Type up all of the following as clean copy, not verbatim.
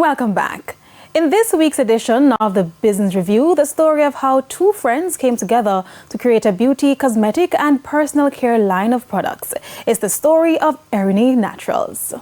Welcome back. In this week's edition of the Business Review, the story of how two friends came together to create a beauty, cosmetic and personal care line of products. It's the story of Erinae Naturals.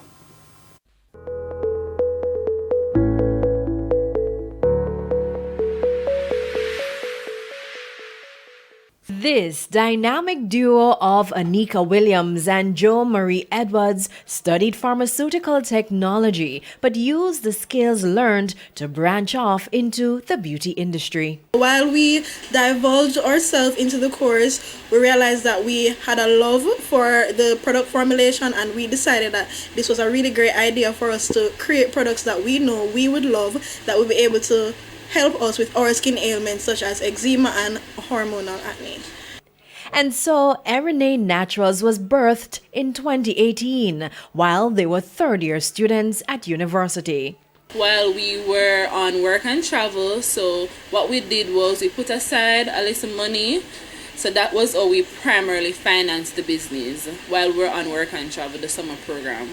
This dynamic duo of Anika Williams and Jo Marie Edwards studied pharmaceutical technology but used the skills learned to branch off into the beauty industry. While we divulged ourselves into the course, we realized that we had a love for the product formulation, and we decided that this was a really great idea for us to create products that we know we would love, that would be able to help us with our skin ailments such as eczema and hormonal acne. And so Erinae Naturals was birthed in 2018 while they were third-year students at university. While we were on work and travel, so what we did was we put aside a little money. So that was how we primarily financed the business while we're on work and travel, the summer program.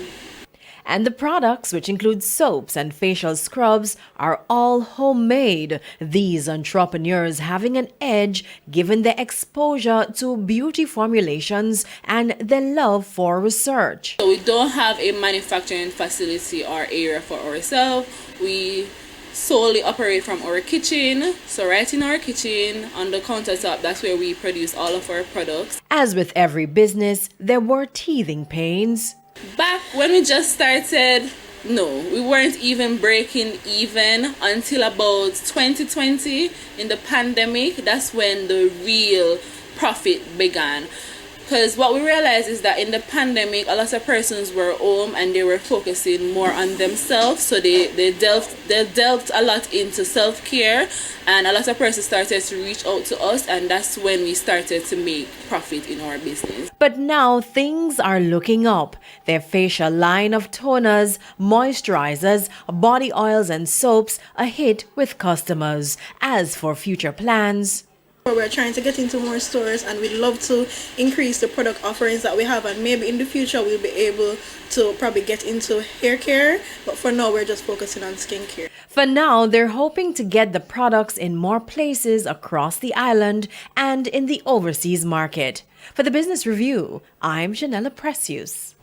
And the products, which include soaps and facial scrubs, are all homemade. These entrepreneurs having an edge given their exposure to beauty formulations and their love for research. So we don't have a manufacturing facility or area for ourselves. We solely operate from our kitchen. So right in our kitchen, on the countertop, that's where we produce all of our products. As with every business, there were teething pains. Back when we just started, no, we weren't even breaking even until about 2020 in the pandemic. That's when the real profit began. Because what we realized is that in the pandemic, a lot of persons were home and they were focusing more on themselves. So they delved a lot into self-care, and a lot of persons started to reach out to us, and that's when we started to make profit in our business. But now things are looking up. Their facial line of toners, moisturizers, body oils and soaps a hit with customers. As for future plans, we're trying to get into more stores, and we'd love to increase the product offerings that we have, and maybe in the future we'll be able to probably get into hair care, but for now we're just focusing on skincare. For now, they're hoping to get the products in more places across the island and in the overseas market. For the Business Review, I'm Janella Precious.